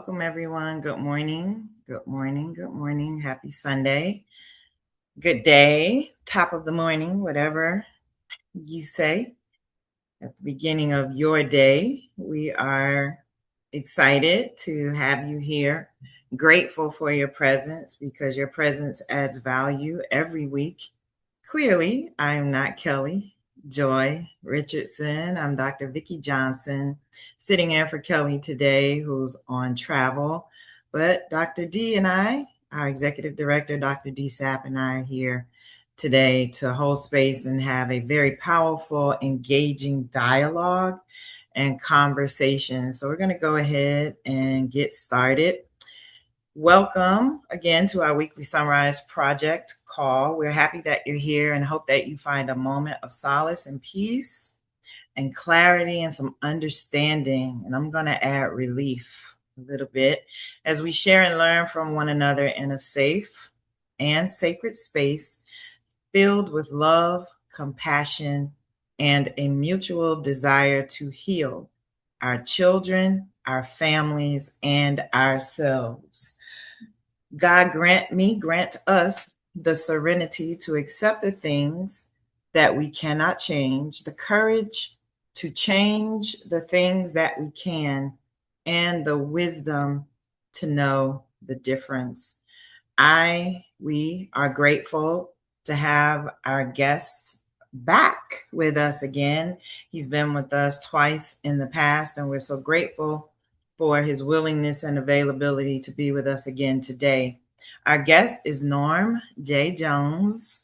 Welcome, everyone. Good morning. Good morning. Good morning. Happy Sunday. Good day. Top of the morning, whatever you say at the beginning of your day. We are excited to have you here. Grateful for your presence because your presence adds value every week. Clearly, I'm not Kelli Joy Richardson. I'm Dr. Vikki Johnson, sitting in for Kelli today, who's on travel. But Dr. D and I, our executive director, Dr. D Sapp, and I are here today to hold space and have a very powerful, engaging dialogue and conversation. So we're going to go ahead and get started. Welcome again to our weekly SonRise Project call. We're happy that you're here and hope that you find a moment of solace and peace and clarity and some understanding. And I'm going to add relief a little bit as we share and learn from one another in a safe and sacred space filled with love, compassion, and a mutual desire to heal our children, our families, and ourselves. God grant us the serenity to accept the things that we cannot change, the courage to change the things that we can, and the wisdom to know the difference. We are grateful to have our guest back with us again. He's been with us twice in the past, and we're so grateful for his willingness and availability to be with us again today. Our guest is Norm J. Jones,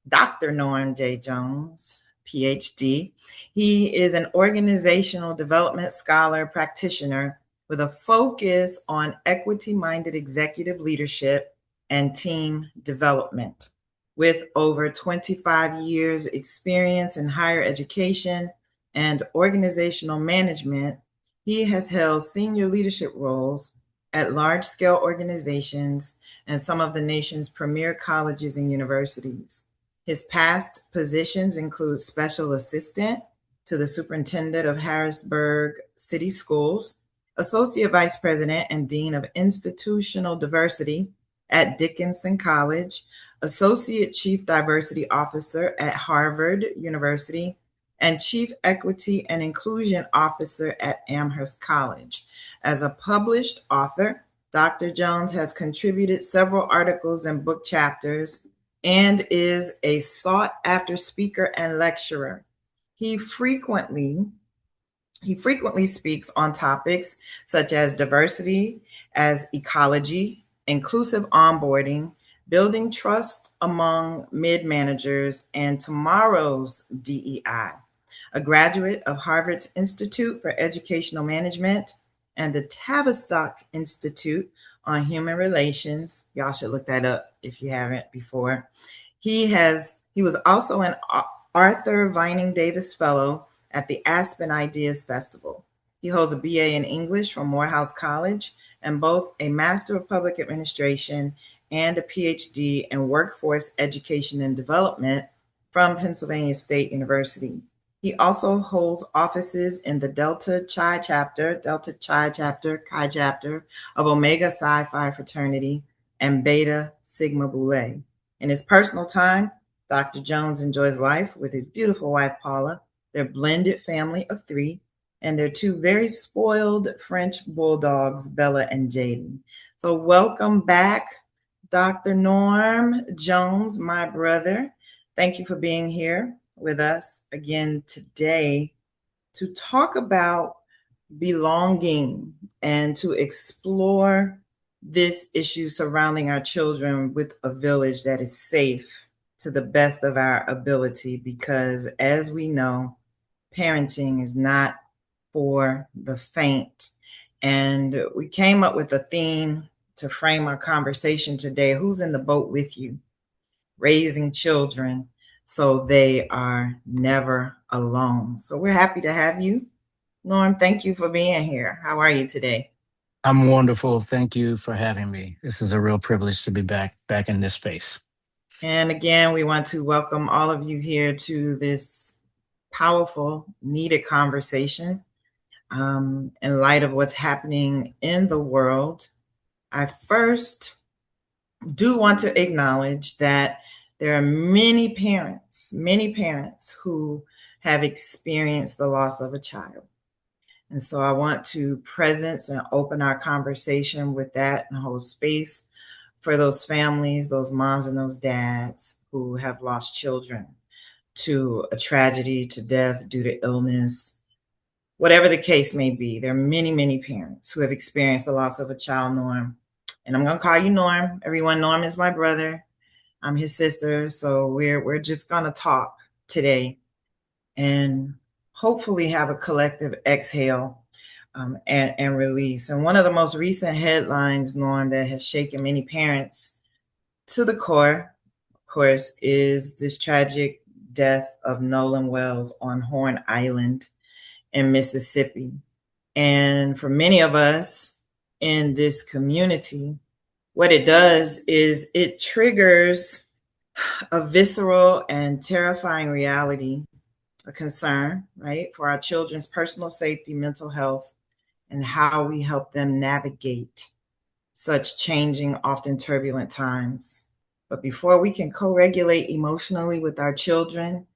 Dr. Norm J. Jones, PhD. He is an organizational development scholar practitioner with a focus on equity-minded executive leadership and team development. With over 25 years experience in higher education and organizational management, he has held senior leadership roles at large-scale organizations and some of the nation's premier colleges and universities. His past positions include special assistant to the superintendent of Harrisburg City Schools, associate vice president and dean of institutional diversity at Dickinson College, associate chief diversity officer at Harvard University, and Chief Equity and Inclusion Officer at Amherst College. As a published author, Dr. Jones has contributed several articles and book chapters and is a sought-after speaker and lecturer. He frequently speaks on topics such as diversity as ecology, inclusive onboarding, building trust among mid-managers, and tomorrow's DEI. A graduate of Harvard's Institute for Educational Management and the Tavistock Institute on Human Relations. Y'all should look that up if you haven't before. He was also an Arthur Vining Davis Fellow at the Aspen Ideas Festival. He holds a BA in English from Morehouse College and both a Master of Public Administration and a PhD in Workforce Education and Development from Pennsylvania State University. He also holds offices in the Delta Chi chapter of Omega Psi Phi fraternity and Beta Sigma Boule. In his personal time, Dr. Jones enjoys life with his beautiful wife, Paula, their blended family of 3, and their 2 very spoiled French bulldogs, Bella and Jaden. So welcome back, Dr. Norm Jones, my brother. Thank you for being here with us again today to talk about belonging and to explore this issue surrounding our children with a village that is safe to the best of our ability, because as we know, parenting is not for the faint. And we came up with a theme to frame our conversation today. Who's in the boat with you? Raising children so they are never alone. So we're happy to have you. Norm, thank you for being here. How are you today? I'm wonderful. Thank you for having me. This is a real privilege to be back in this space. And again, we want to welcome all of you here to this powerful, needed conversation. In light of what's happening in the world, I first do want to acknowledge that there are many parents who have experienced the loss of a child. And so I want to presence and open our conversation with that and hold space for those families, those moms and those dads who have lost children to a tragedy, to death due to illness, whatever the case may be. There are many parents who have experienced the loss of a child, Norm. And I'm going to call you Norm. Everyone, Norm is my brother. I'm his sister. So we're just going to talk today and hopefully have a collective exhale and release. And one of the most recent headlines, Norm, that has shaken many parents to the core, of course, is this tragic death of Nolan Wells on Horn Island in Mississippi. And for many of us in this community, what it does is it triggers a visceral and terrifying reality, a concern, right, for our children's personal safety, mental health, and how we help them navigate such changing, often turbulent times. But before we can co regulate emotionally with our children,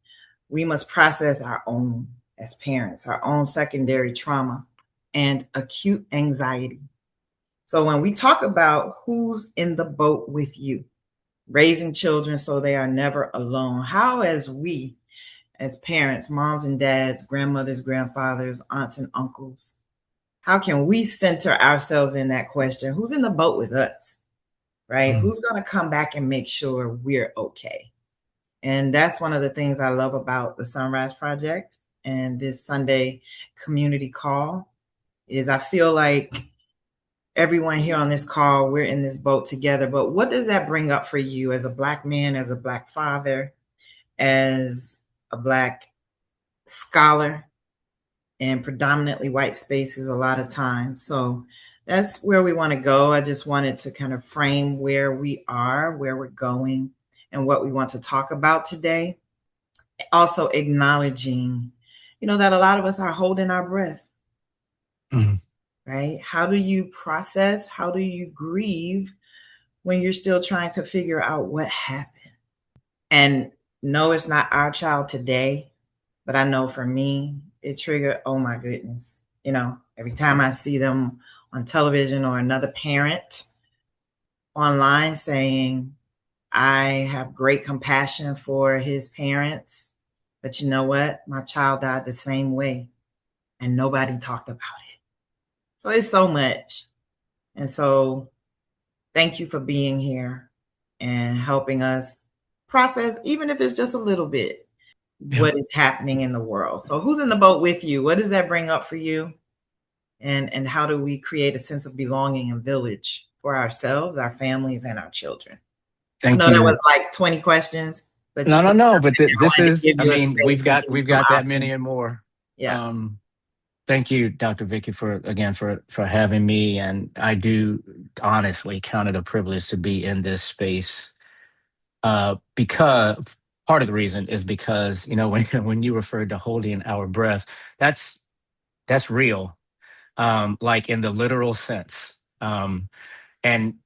we must process our own, as parents, our own secondary trauma and acute anxiety. So when we talk about who's in the boat with you, raising children so they are never alone, how, as we, as parents, moms and dads, grandmothers, grandfathers, aunts and uncles, how can we center ourselves in that question? Who's in the boat with us, right? Mm. Who's going to come back and make sure we're okay? And that's one of the things I love about the SonRise Project and this Sunday community call is I feel like everyone here on this call, we're in this boat together. But what does that bring up for you as a Black man, as a Black father, as a Black scholar in predominantly white spaces a lot of times? So that's where we want to go. I just wanted to kind of frame where we are, where we're going, and what we want to talk about today. Also acknowledging, that a lot of us are holding our breath, Mm. right? How do you process? How do you grieve when you're still trying to figure out what happened? And no, it's not our child today, but I know for me, it triggered, oh my goodness. Every time I see them on television or another parent online saying, I have great compassion for his parents, but you know what? My child died the same way and nobody talked about it. So it's so much. And so thank you for being here and helping us process, even if it's just a little bit, Yeah. what is happening in the world. So who's in the boat with you? What does that bring up for you? And how do we create a sense of belonging and village for ourselves, our families, and our children? I Thank know that was you. like 20 questions, but you No, put no, no. something But there. I this wanted to is, give I you a mean, space and give you we've some got that many options. and more. Yeah. Um, Thank you, Dr. Vikki, for again for having me. And I do honestly count it a privilege to be in this space. Because part of the reason is because when you referred to holding our breath, that's real, like in the literal sense. And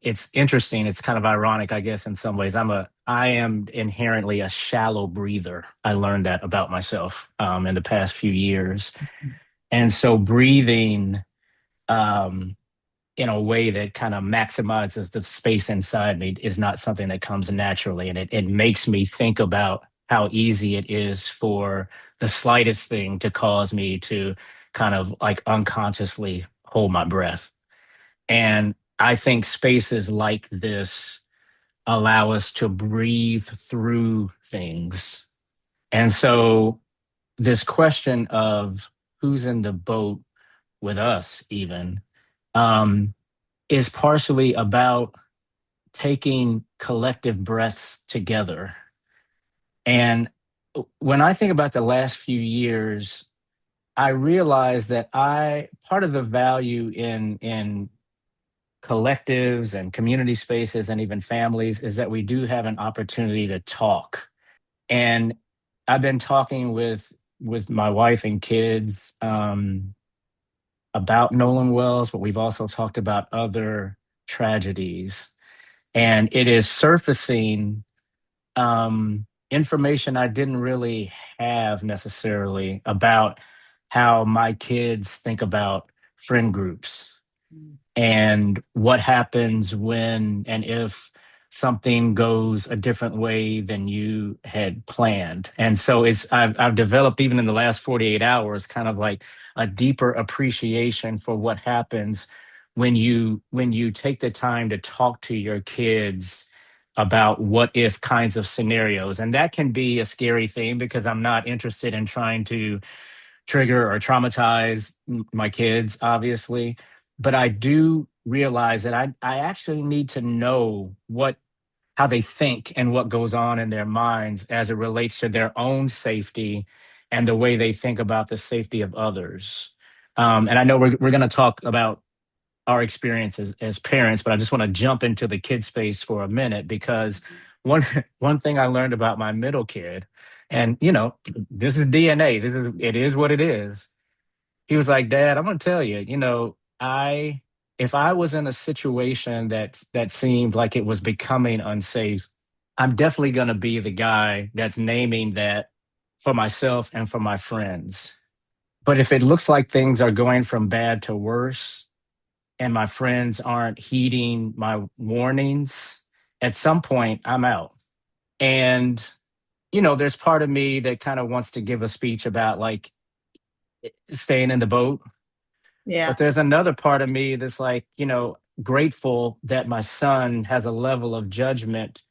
it's interesting. It's kind of ironic, I guess, in some ways. I am inherently a shallow breather. I learned that about myself in the past few years, and so breathing um, in a way that kind of maximizes the space inside me is not something that comes naturally, and it makes me think about how easy it is for the slightest thing to cause me to kind of like unconsciously hold my breath. And I think spaces like this allow us to breathe through things. And so, this question of who's in the boat with us, even, um, is partially about taking collective breaths together. And when I think about the last few years, I realize that part of the value in collectives and community spaces and even families is that we do have an opportunity to talk. And I've been talking with my wife and kids, about Nolan Wells, but we've also talked about other tragedies. And it is surfacing information I didn't really have necessarily about how my kids think about friend groups and what happens when and if something goes a different way than you had planned. And so I've developed, even in the last 48 hours, kind of like a deeper appreciation for what happens when you take the time to talk to your kids about what if kinds of scenarios. And that can be a scary thing because I'm not interested in trying to trigger or traumatize my kids, obviously. But I do realize that I actually need to know how they think and what goes on in their minds as it relates to their own safety and the way they think about the safety of others. And I know we're going to talk about our experiences as parents, but I just want to jump into the kid space for a minute because one one thing I learned about my middle kid, and this is DNA. It is what it is. He was like, Dad, I'm gonna tell you, I if I was in a situation that seemed like it was becoming unsafe, I'm definitely gonna be the guy that's naming that for myself and for my friends. But if it looks like things are going from bad to worse, and my friends aren't heeding my warnings, at some point I'm out. And, there's part of me that kind of wants to give a speech about like staying in the boat. Yeah. But there's another part of me that's like, grateful that my son has a level of judgment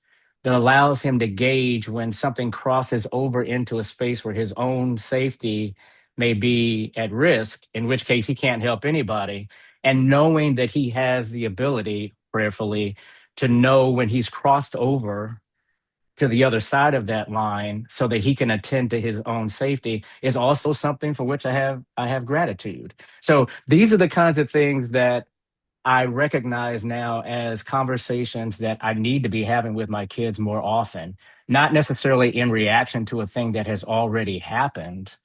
that allows him to gauge when something crosses over into a space where his own safety may be at risk, in which case he can't help anybody. And knowing that he has the ability, prayerfully, to know when he's crossed over to the other side of that line so that he can attend to his own safety is also something for which I have gratitude. So these are the kinds of things that I recognize now as conversations that I need to be having with my kids more often, not necessarily in reaction to a thing that has already happened,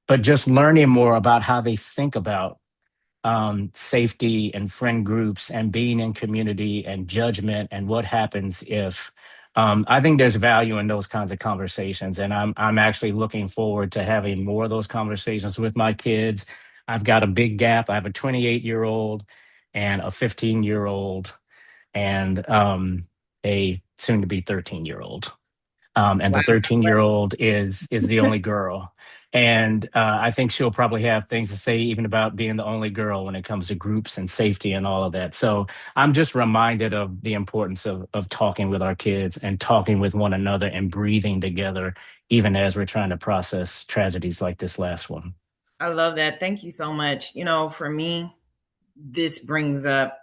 but just learning more about how they think about safety and friend groups and being in community and judgment and what happens if. I think there's value in those kinds of conversations, and I'm actually looking forward to having more of those conversations with my kids. I've got a big gap. I have a 28-year-old and a 15-year-old and a soon to be 13-year-old. And the 13-year-old is the only girl. And I think she'll probably have things to say even about being the only girl when it comes to groups and safety and all of that. So I'm just reminded of the importance of talking with our kids and talking with one another and breathing together, even as we're trying to process tragedies like this last one. I love that. Thank you so much. For me, this brings up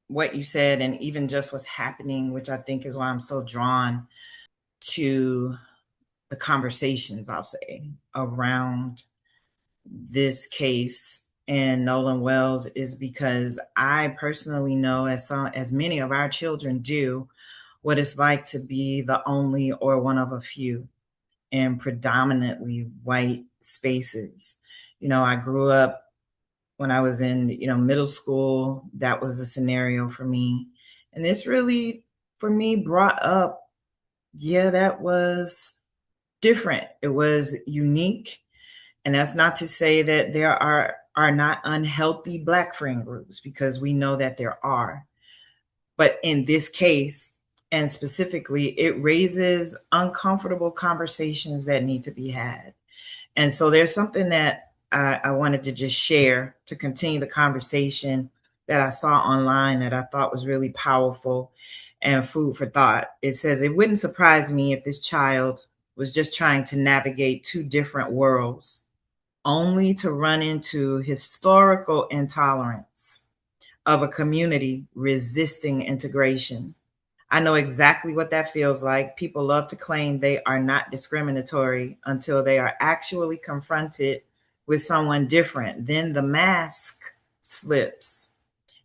what you said and even just what's happening, which I think is why I'm so drawn to the conversations, I'll say, around this case and Nolan Wells is because I personally know, as many of our children do, what it's like to be the only or one of a few in predominantly white spaces. I grew up when I was in, middle school. That was a scenario for me. And this really, for me, brought up, yeah, that was different. It was unique. And that's not to say that there are not unhealthy Black friend groups, because we know that there are. But in this case, and specifically, it raises uncomfortable conversations that need to be had. And so there's something that I wanted to just share to continue the conversation that I saw online that I thought was really powerful and food for thought. It says, it wouldn't surprise me if this child was just trying to navigate two different worlds, only to run into historical intolerance of a community resisting integration. I know exactly what that feels like. People love to claim they are not discriminatory until they are actually confronted with someone different. Then the mask slips.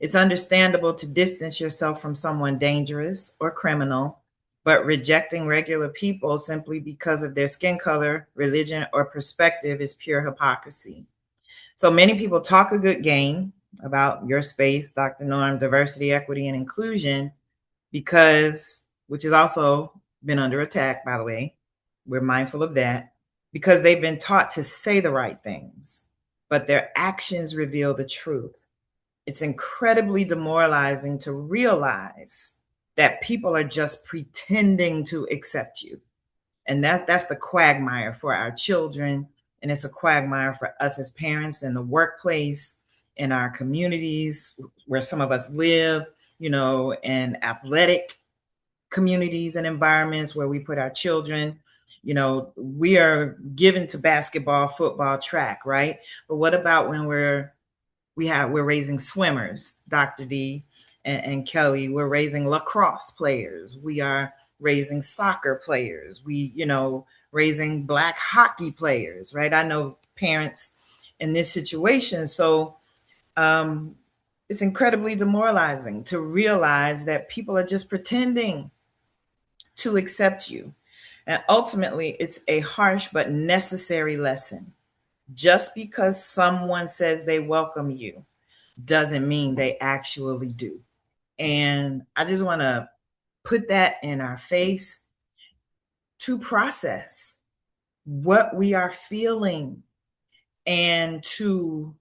It's understandable to distance yourself from someone dangerous or criminal, but rejecting regular people simply because of their skin color, religion, or perspective is pure hypocrisy. So many people talk a good game about your space, Dr. Norm, diversity, equity, and inclusion, because, which has also been under attack, by the way. We're mindful of that because they've been taught to say the right things, but their actions reveal the truth. It's incredibly demoralizing to realize that people are just pretending to accept you. And that's the quagmire for our children, and it's a quagmire for us as parents in the workplace, in our communities where some of us live, and athletic communities and environments where we put our children. We are given to basketball, football, track, right? But what about when we're raising swimmers, Dr. D and Kelly? We're raising lacrosse players. We are raising soccer players. Raising black hockey players, right? I know parents in this situation. So um, it's incredibly demoralizing to realize that people are just pretending to accept you. And ultimately, it's a harsh but necessary lesson. Just because someone says they welcome you doesn't mean they actually do. And I just want to put that in our face to process what we are feeling and to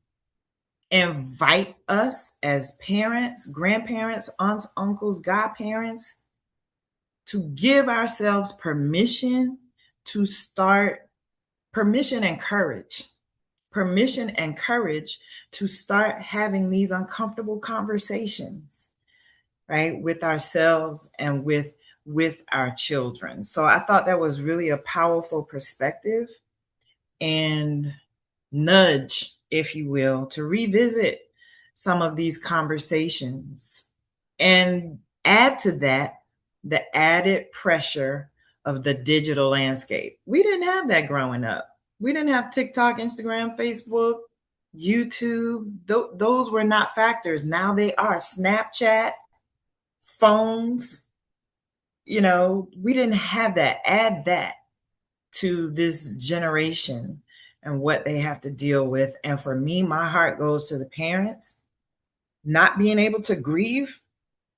invite us as parents, grandparents, aunts, uncles, godparents to give ourselves permission to start, permission and courage to start having these uncomfortable conversations, right, with ourselves and with our children. So I thought that was really a powerful perspective and nudge, if you will, to revisit some of these conversations and add to that the added pressure of the digital landscape. We didn't have that growing up. We didn't have TikTok, Instagram, Facebook, YouTube. Those were not factors. Now they are. Snapchat, phones, we didn't have that. Add that to this generation and what they have to deal with. And for me, my heart goes to the parents not being able to grieve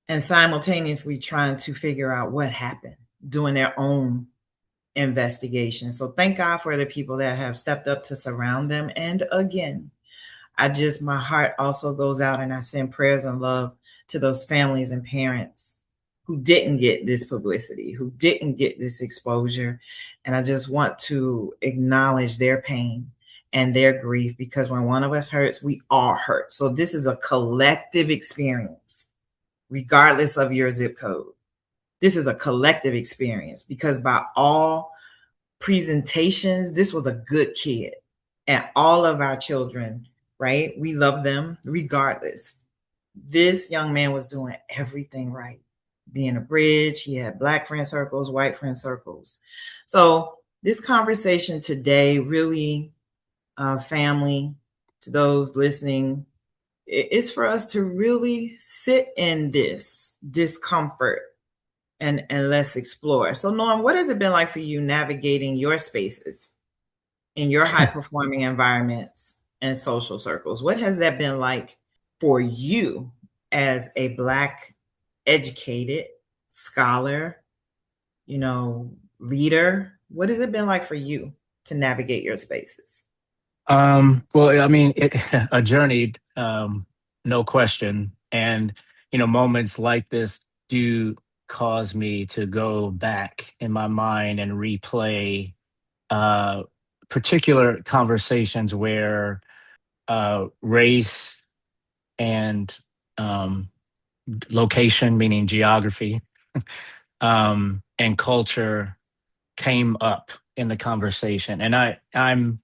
and simultaneously trying to figure out what happened, doing their own investigation. So thank God for the people that have stepped up to surround them. And again, my heart also goes out and I send prayers and love to those families and parents who didn't get this publicity, who didn't get this exposure. And I just want to acknowledge their pain and their grief, because when one of us hurts, we all hurt. So this is a collective experience, regardless of your zip code. This is a collective experience because by all presentations, this was a good kid. And all of our children, right? We love them regardless. This young man was doing everything right. Being a bridge, he had black friend circles, white friend circles. So this conversation today really, family, to those listening, is for us to really sit in this discomfort and let's explore. So Norm, what has it been like for you navigating your spaces in your high performing environments and social circles? What has that been like for you as a Black educated scholar, leader? What has it been like for you to navigate your spaces? Well, I mean, a journey, no question. And, moments like this do cause me to go back in my mind and replay uh, particular conversations where race and location, meaning geography, and culture came up in the conversation. And I'm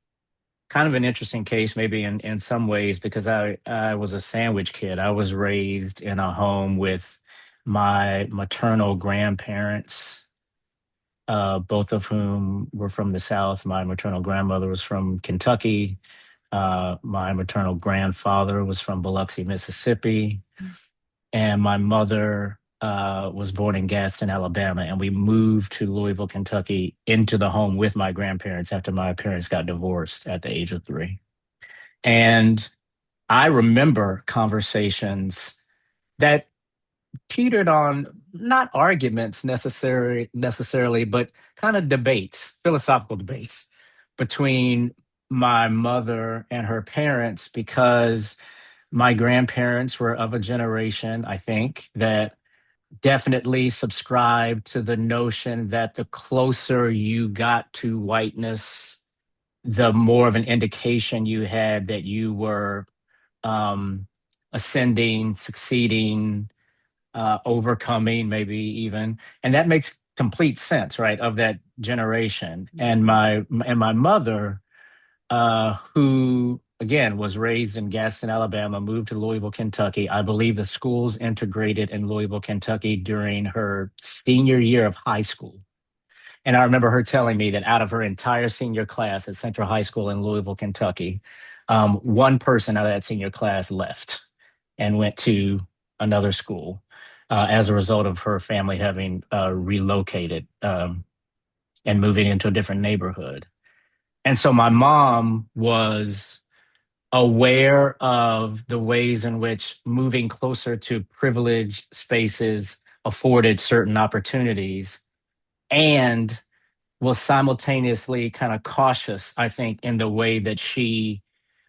kind of an interesting case, maybe in some ways, because I was a sandwich kid. I was raised in a home with my maternal grandparents, both of whom were from the South. My maternal grandmother was from Kentucky. My maternal grandfather was from Biloxi, Mississippi, and my mother was born in Gadsden, Alabama, and we moved to Louisville, Kentucky, into the home with my grandparents after my parents got divorced at the age of 3. And I remember conversations that teetered on not arguments necessarily, but kind of debates, philosophical debates between my mother and her parents, because my grandparents were of a generation, I think, that definitely subscribed to the notion that the closer you got to whiteness, the more of an indication you had that you were um, ascending, succeeding, overcoming, maybe even, and that makes complete sense, right? Of that generation, and Mhm. my mother, who again was raised in Gadsden, Alabama, moved to Louisville, Kentucky. I believe the schools integrated in Louisville, Kentucky during her senior year of high school. And I remember her telling me that out of her entire senior class at Central High School in Louisville, Kentucky, one person out of that senior class left and went to another school as a result of her family having relocated and moving into a different neighborhood. And so my mom was aware of the ways in which moving closer to privileged spaces afforded certain opportunities, and was simultaneously kind of cautious, I think, in the way that she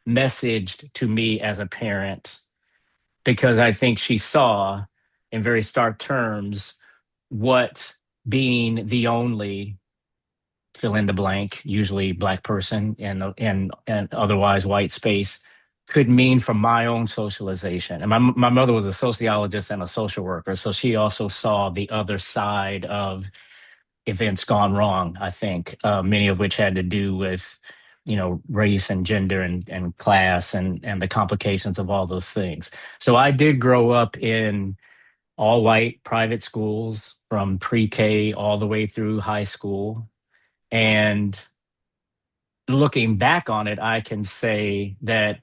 messaged to me as a parent, because I think she saw in very stark terms what being the only fill in the blank, usually black person and otherwise white space, could mean for my own socialization. And my mother was a sociologist and a social worker, so she also saw the other side of events gone wrong, I think, many of which had to do with, race and gender and class and the complications of all those things. So I did grow up in all white private schools from pre-K all the way through high school. And looking back on it, I can say that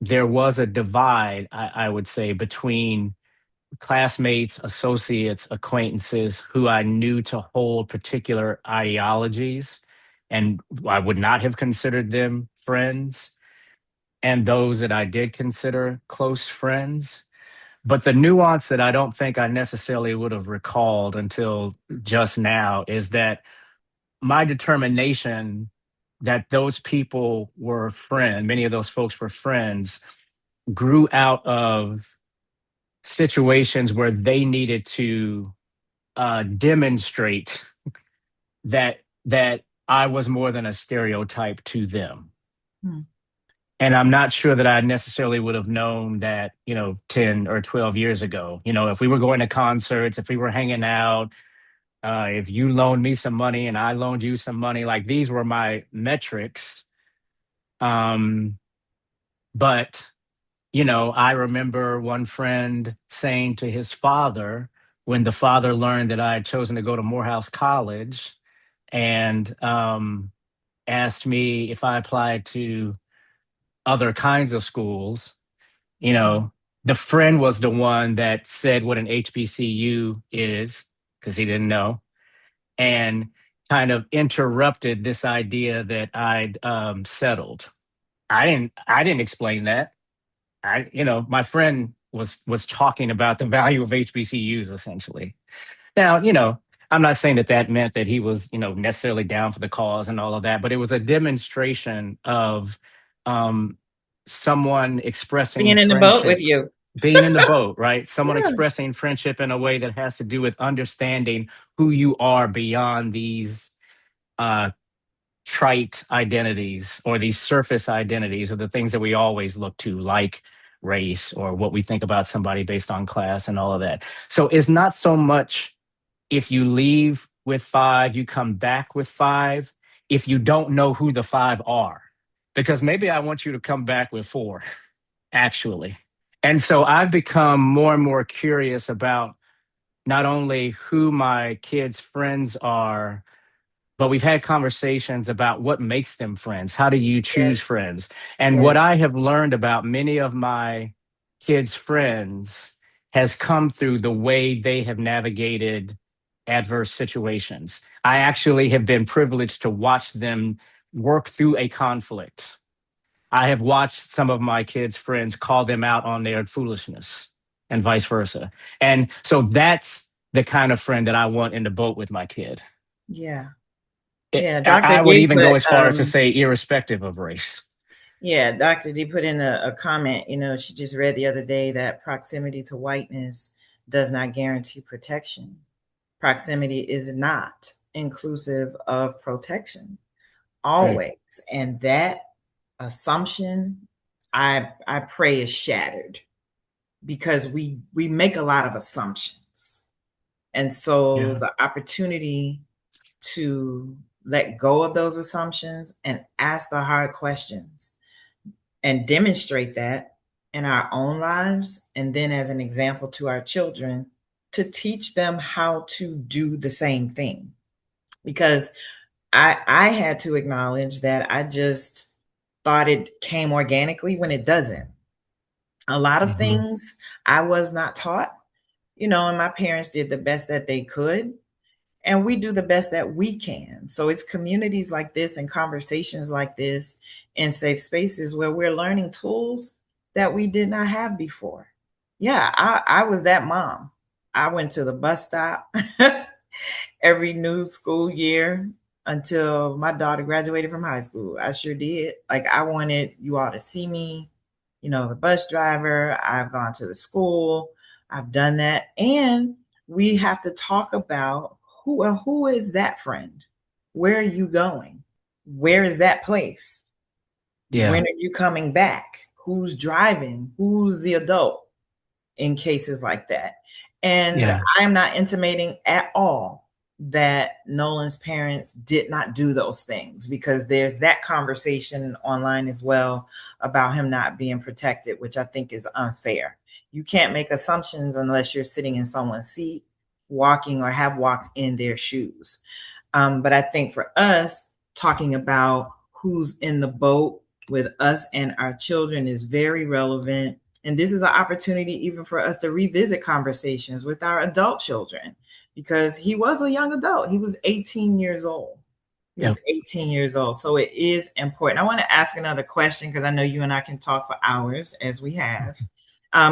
there was a divide, I would say, between classmates, associates, acquaintances who I knew to hold particular ideologies, and I would not have considered them friends, and those that I did consider close friends. But the nuance that I don't think I necessarily would have recalled until just now is that my determination that those people were friends, many of those folks were friends, grew out of situations where they needed to demonstrate that I was more than a stereotype to them. Hmm. And I'm not sure that I necessarily would have known that, 10 or 12 years ago. If we were going to concerts, if we were hanging out, if you loaned me some money and I loaned you some money, like these were my metrics. Um, but, I remember one friend saying to his father, when the father learned that I had chosen to go to Morehouse College, and asked me if I applied to other kinds of schools. You Mhm. know, the friend was the one that said what an HBCU is, because he didn't know, and kind of interrupted this idea that I'd settled. I didn't explain that. My friend was talking about the value of HBCUs essentially. Now, I'm not saying that that meant that he was, necessarily down for the cause and all of that, but it was a demonstration of um, someone expressing Being in the boat with friendship, you. being in the boat, right? Someone Yeah. expressing friendship in a way that has to do with understanding who you are beyond these uh, trite identities or these surface identities or the things that we always look to, like race or what we think about somebody based on class and all of that. So it's not so much if you leave with five, you come back with five, if you don't know who the five are. Because maybe I want you to come back with four, actually. And so I've become more and more curious about not only who my kids' friends are, but we've had conversations about what makes them friends. How do you choose Yes. friends? And what Yes. I have learned about many of my kids' friends has come through the way they have navigated adverse situations. I actually have been privileged to watch them work through a conflict I have watched some of my kids' friends call them out on their foolishness and vice versa. And so that's the kind of friend that I want in the boat with my kid. Yeah. It, Yeah. I would even go as far as to say, irrespective of race. Yeah, Dr. D put in a comment, she just read the other day that proximity to whiteness does not guarantee protection. Proximity is not inclusive of protection Right. always. And that assumption, I pray, is shattered because we make a lot of assumptions. And so Yeah. the opportunity to let go of those assumptions and ask the hard questions and demonstrate that in our own lives, and then as an example to our children, to teach them how to do the same thing. Because I had to acknowledge that I just thought it came organically when it doesn't. A lot of Hmm. things I was not taught, and my parents did the best that they could, and we do the best that we can. So it's communities like this and conversations like this and safe spaces where we're learning tools that we did not have before. Yeah, I was that mom. I went to the bus stop every new school year until my daughter graduated from high school. I sure did. Like, I wanted you all to see me, the bus driver. I've gone to the school. I've done that. And we have to talk about who is that friend? Where are you going? Where is that place? When Yeah. are you coming back? Who's driving? Who's the adult in cases like that? And Yeah. I am not intimating at all that Nolan's parents did not do those things, because there's that conversation online as well about him not being protected, which I think is unfair. You can't make assumptions unless you're sitting in someone's seat, walking or have walked in their shoes. But I think for us, talking about who's in the boat with us and our children is very relevant. And this is an opportunity even for us to revisit conversations with our adult children, because he was a young adult. He was 18 years old. He Yeah. was 18 years old. So it is important. I want to ask another question because I know you and I can talk for hours as we have.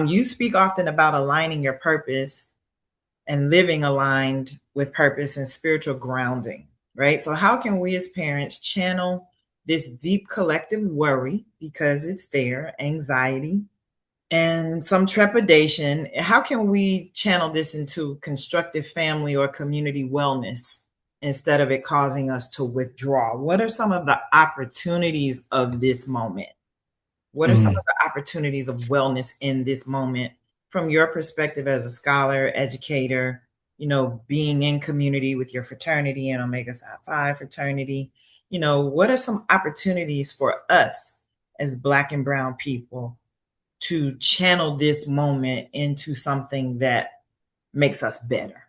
You speak often about aligning your purpose and living aligned with purpose and spiritual grounding, right? So, how can we as parents channel this deep collective worry, because it's there, anxiety, and some trepidation? How can we channel this into constructive family or community wellness instead of it causing us to withdraw? What are some of the opportunities of this moment? What are some of Mm. the opportunities of wellness in this moment from your perspective as a scholar, educator, being in community with your fraternity and Omega Psi Phi fraternity? What are some opportunities for us as Black and Brown people to channel this moment into something that makes us better,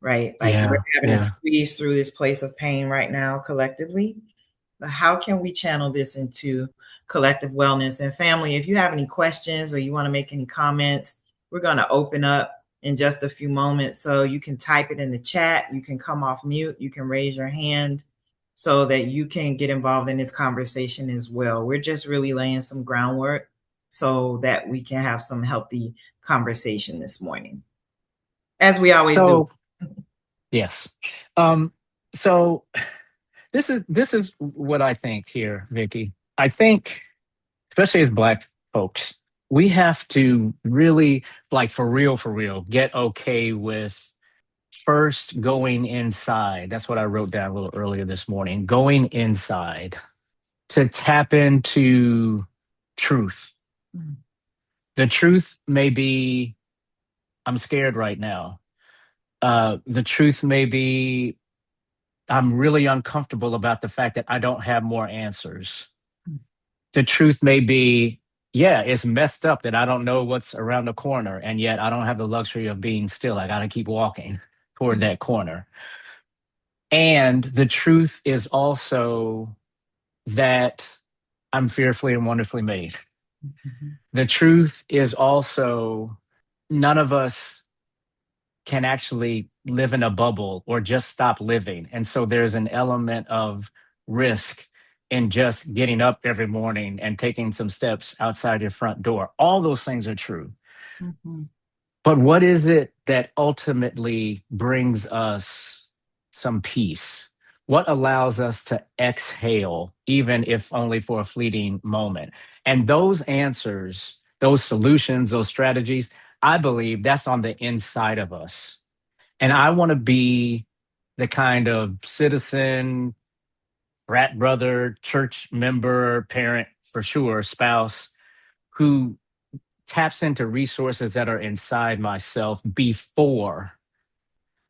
right? Like, we're Yeah. having to Yeah. squeeze through this place of pain right now collectively. But how can we channel this into collective wellness and family? If you have any questions or you want to make any comments, we're going to open up in just a few moments. So you can type it in the chat. You can come off mute. You can raise your hand so that you can get involved in this conversation as well. We're just really laying some groundwork so that we can have some healthy conversation this morning, as we always do. So yes. Um, so this is what I think here, Vicky. I think, especially as Black folks, we have to really, like, for real, get okay with first going inside. That's what I wrote down a little earlier this morning. Going inside to tap into truth. The truth may be, I'm scared right now. The truth may be, I'm really uncomfortable about the fact that I don't have more answers. The truth may be, yeah, it's messed up that I don't know what's around the corner, and yet I don't have the luxury of being still. I got to keep walking toward that corner. And the truth is also that I'm fearfully and wonderfully made. The truth is also, none of us can actually live in a bubble or just stop living. And so there's an element of risk in just getting up every morning and taking some steps outside your front door. All those things are true. Mhm. But what is it that ultimately brings us some peace? What allows us to exhale, even if only for a fleeting moment? And those answers, those solutions, those strategies, I believe that's on the inside of us. And I want to be the kind of citizen, brat brother, church member, parent, for sure, spouse, who taps into resources that are inside myself before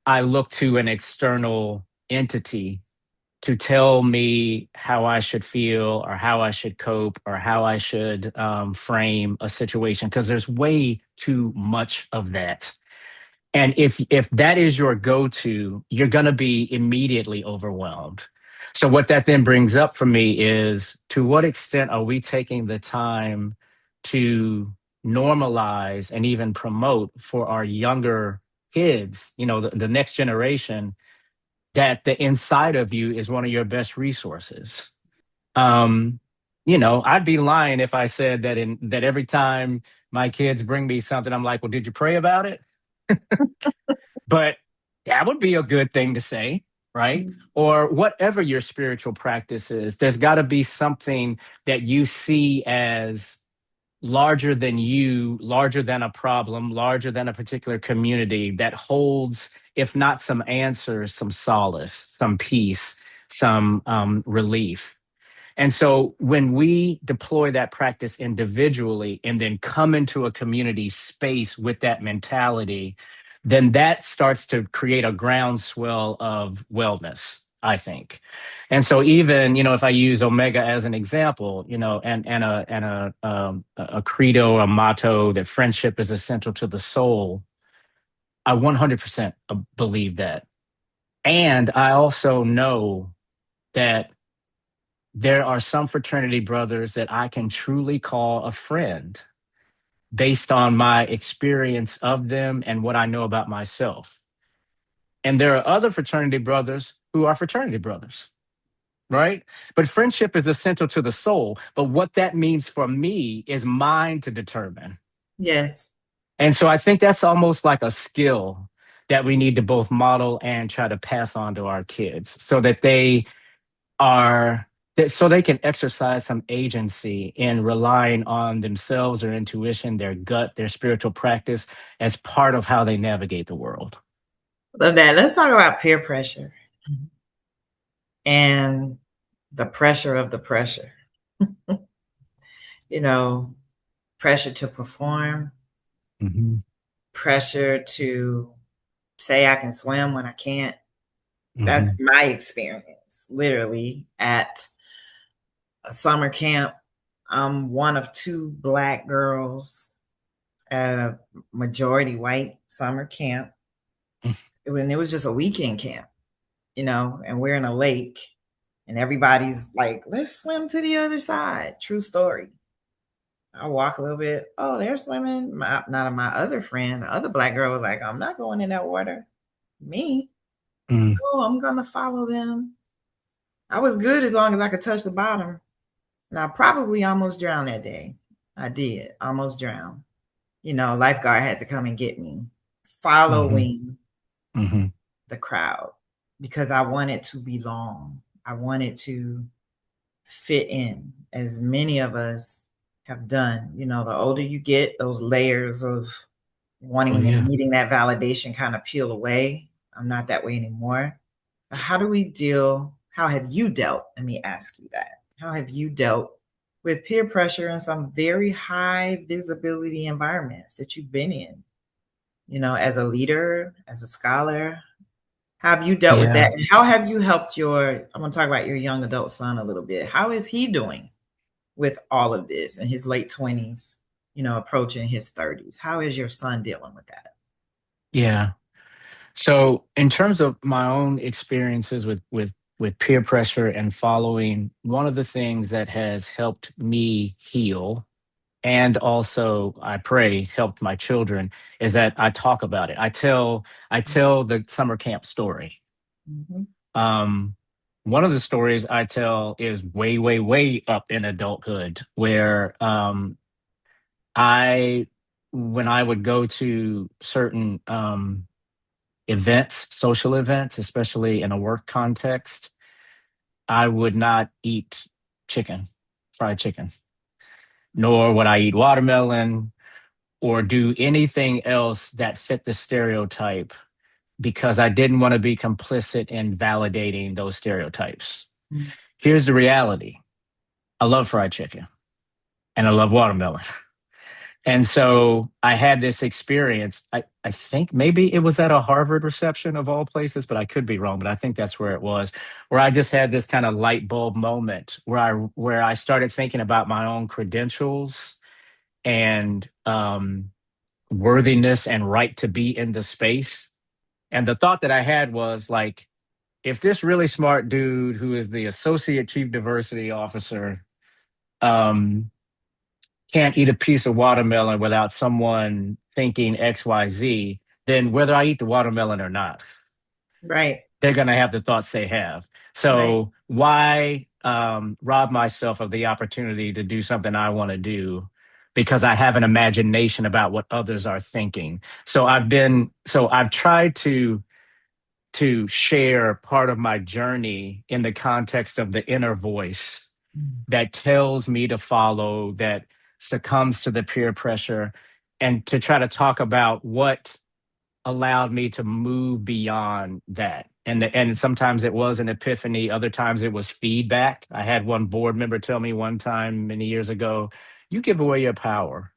I look to an external entity to tell me how I should feel or how I should cope or how I should frame a situation. Because there's way too much of that. And if that is your go-to, you're going to be immediately overwhelmed. So what that then brings up for me is, to what extent are we taking the time to normalize and even promote for our younger kids, the next generation, that the inside of you is one of your best resources. Um, I'd be lying if I said that every time my kids bring me something, I'm like, well, did you pray about it? But that would be a good thing to say, right? Or whatever your spiritual practice is, there's got to be something that you see as larger than you, larger than a problem, larger than a particular community, that holds, if not some answers, some solace, some peace, some relief. And so when we deploy that practice individually and then come into a community space with that mentality, then that starts to create a groundswell of wellness, I think. And so even, if I use Omega as an example, and a credo, a motto that friendship is essential to the soul, I 100% believe that. And I also know that there are some fraternity brothers that I can truly call a friend based on my experience of them and what I know about myself. And there are other fraternity brothers who are fraternity brothers, right? But friendship is essential to the soul. But what that means for me is mine to determine. Yes. And so I think that's almost like a skill that we need to both model and try to pass on to our kids so that are so they can exercise some agency in relying on themselves, their intuition, their gut, their spiritual practice as part of how they navigate the world. Love that. Let's talk about peer pressure and the pressure of the pressure. You know, pressure to perform, Hmm. pressure to say I can swim when I can't. That's Hmm. my experience, literally, at a summer camp. I'm one of two Black girls at a majority white summer camp. When it was just a weekend camp, and we're in a lake and everybody's like, let's swim to the other side. True story. I walk a little bit. Oh, they're swimming. Not my other friend, the other Black girl was like, I'm not going in that water. Me? Mm. Oh, I'm going to follow them. I was good as long as I could touch the bottom. And I probably almost drowned that day. I did almost drown. Lifeguard had to come and get me, Hmm. following Hmm. the crowd because I wanted to belong. I wanted to fit in, as many of us have done. The older you get, those layers of Oh wanting and yeah. needing that validation kind of peel away. I'm not that way anymore. How do we deal? How have you dealt? Let me ask you that. How have you dealt with peer pressure in some very high visibility environments that you've been in? As a leader, as a scholar, how have you dealt with Yeah. that? And how have you helped I'm going to talk about your young adult son a little bit. How is he doing with all of this in his late 20s, approaching his 30s? How is your son dealing with that? Yeah. So in terms of my own experiences with peer pressure and following, one of the things that has helped me heal, and also I pray helped my children, is that I talk about it. I tell the summer camp story. Mm-hmm. Um, one of the stories I tell is way, way, way up in adulthood, where I, when I would go to certain events, social events, especially in a work context, I would not eat chicken, fried chicken, nor would I eat watermelon or do anything else that fit the stereotype because I didn't want to be complicit in validating those stereotypes. Mm. Here's the reality: I love fried chicken and I love watermelon. And so I had this experience. I think maybe it was at a Harvard reception of all places, but I could be wrong. But I think that's where it was, where I just had this kind of light bulb moment where I started thinking about my own credentials and worthiness and right to be in the space. And the thought that I had was like, if this really smart dude who is the associate chief diversity officer um, can't eat a piece of watermelon without someone thinking XYZ, then whether I eat the watermelon or not, Right, they're going to have the thoughts they have. right. So why rob myself of the opportunity to do something I want to do because I have an imagination about what others are thinking? So I've tried to share part of my journey in the context of the inner voice Mm. that tells me to follow, that succumbs to the peer pressure, and to try to talk about what allowed me to move beyond that. And sometimes it was an epiphany, other times it was feedback. I had one board member tell me one time many years ago, "You give away your power."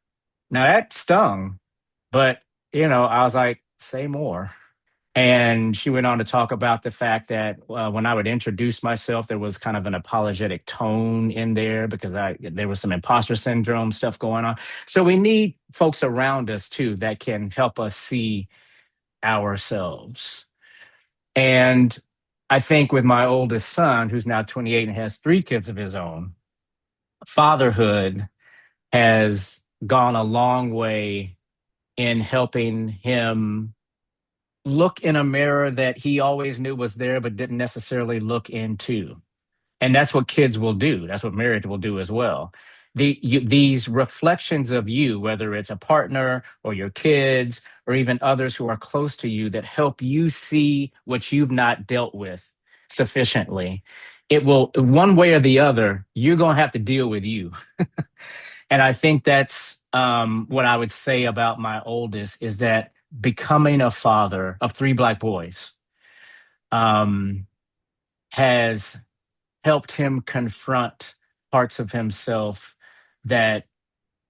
Now that stung, but I was like, "Say more." And she went on to talk about the fact that when I would introduce myself, there was kind of an apologetic tone in there because there was some imposter syndrome stuff going on. So we need folks around us too that can help us see ourselves. And I think with my oldest son, who's now 28 and has three kids of his own, fatherhood has gone a long way in helping him look in a mirror that he always knew was there but didn't necessarily look into. And that's what kids will do. That's what marriage will do as well. These reflections of you, whether it's a partner or your kids or even others who are close to you that help you see what you've not dealt with sufficiently, it will, one way or the other, you're going to have to deal with you. And I think that's what I would say about my oldest is that becoming a father of three Black boys um, has helped him confront parts of himself that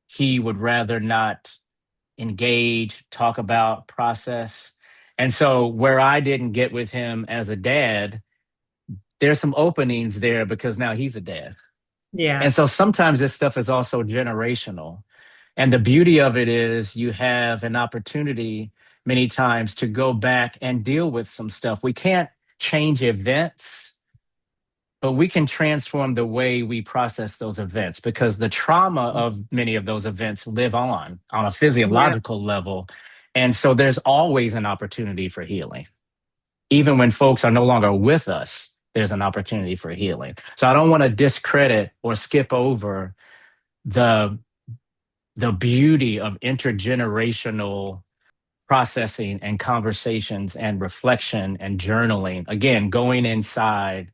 he would rather not engage, talk about, process. And so, where I didn't get with him as a dad, there's some openings there because now he's a dad. And Yeah. so, sometimes this stuff is also generational. And the beauty of it is you have an opportunity many times to go back and deal with some stuff. We can't change events, but we can transform the way we process those events because the trauma of many of those events live on a Yeah. physiological level. And so there's always an opportunity for healing. Even when folks are no longer with us, there's an opportunity for healing. So I don't want to discredit or skip over the the beauty of intergenerational processing and conversations and reflection and journaling. Again, going inside,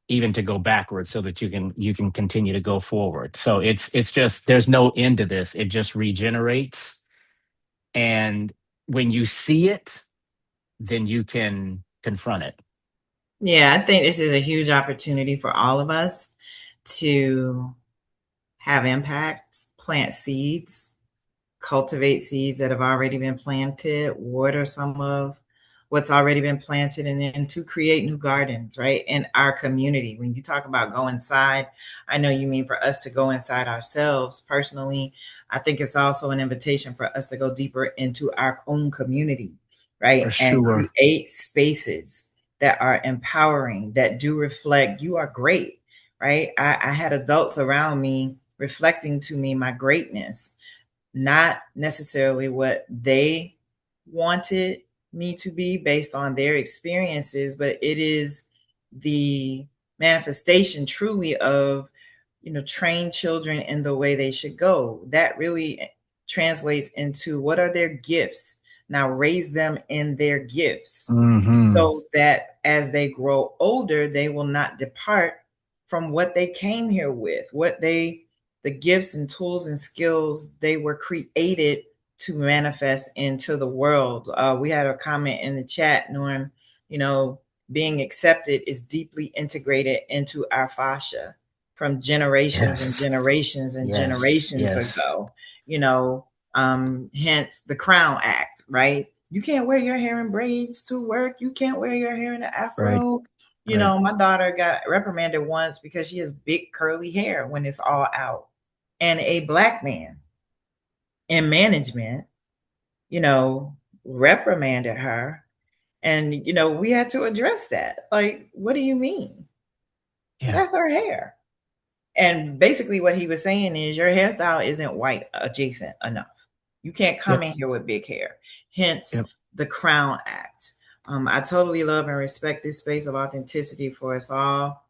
even to go backwards so that you can continue to go forward. So it's just there's no end to this. It just regenerates. And when you see it, then you can confront it. Yeah, I think this is a huge opportunity for all of us to have impact, plant seeds, cultivate seeds that have already been planted, water some of what's already been planted, and then to create new gardens, right? In our community. When you talk about go inside, I know you mean for us to go inside ourselves. Personally, I think it's also an invitation for us to go deeper into our own community, For right? And sure. create spaces that are empowering, that do reflect you are great, right? I had adults around me reflecting to me my greatness, not necessarily what they wanted me to be based on their experiences, but it is the manifestation truly of, train children in the way they should go. That really translates into what are their gifts. Now raise them in their gifts Hmm. so that as they grow older, they will not depart from what they came here with, the gifts and tools and skills they were created to manifest into the world. We had a comment in the chat, Norm, you know, being accepted is deeply integrated into our fascia from generations and Yes. generations and Yes. generations Yes. ago. You know, hence the Crown Act, right? You can't wear your hair in braids to work. You can't wear your hair in an Right. afro. Right. My daughter got reprimanded once because she has big curly hair when it's all out. And a black man in management, you know, reprimanded her. And, we had to address that. Like, what do you mean? Yeah. That's her hair. And basically, what he was saying is your hairstyle isn't white adjacent enough. You can't come Yep. in here with big hair. Hence Yep. the Crown Act. I totally love and respect this space of authenticity for us all.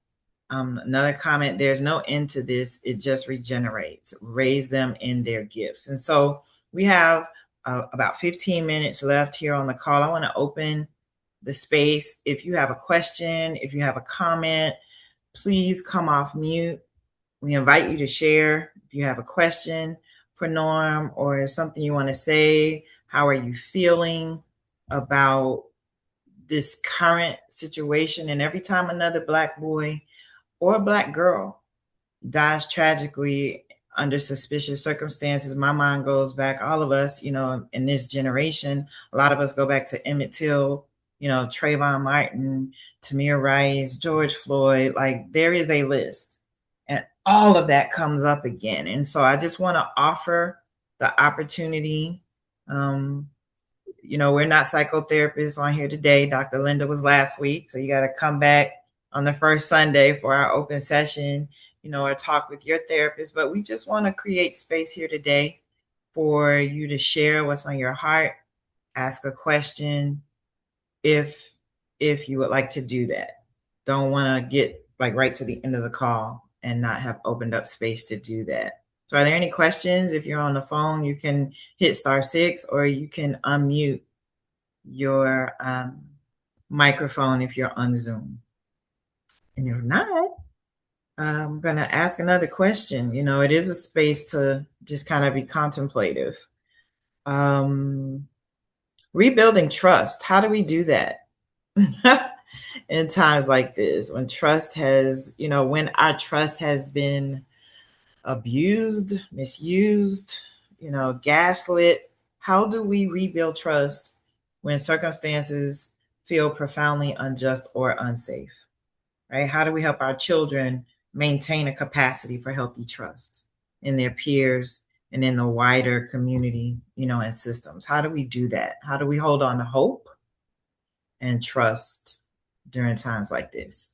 Another comment, there's no end to this. It just regenerates. Raise them in their gifts. And so we have about 15 minutes left here on the call. I want to open the space. If you have a question, if you have a comment, please come off mute. We invite you to share if you have a question for Norm or something you want to say. How are you feeling about this current situation? And every time another Black boy or a Black girl dies tragically under suspicious circumstances, my mind goes back, all of us, in this generation, a lot of us go back to Emmett Till, Trayvon Martin, Tamir Rice, George Floyd. Like, there is a list. And all of that comes up again. And so I just want to offer the opportunity. Um, we're not psychotherapists on here today. Dr. Linda was last week. So you got to come back on the first Sunday for our open session, or talk with your therapist. But we just want to create space here today for you to share what's on your heart, ask a question, if you would like to do that. Don't want to get like right to the end of the call and not have opened up space to do that. So are there any questions? If you're on the phone, you can hit star 6 or you can unmute your microphone if you're on Zoom. And if not, I'm going to ask another question. It is a space to just kind of be contemplative. Um, Rebuilding trust. How do we do that? In times like this, when when our trust has been abused, misused, gaslit, how do we rebuild trust when circumstances feel profoundly unjust or unsafe? Right? How do we help our children maintain a capacity for healthy trust in their peers and in the wider community, and systems? How do we do that? How do we hold on to hope and trust during times like this?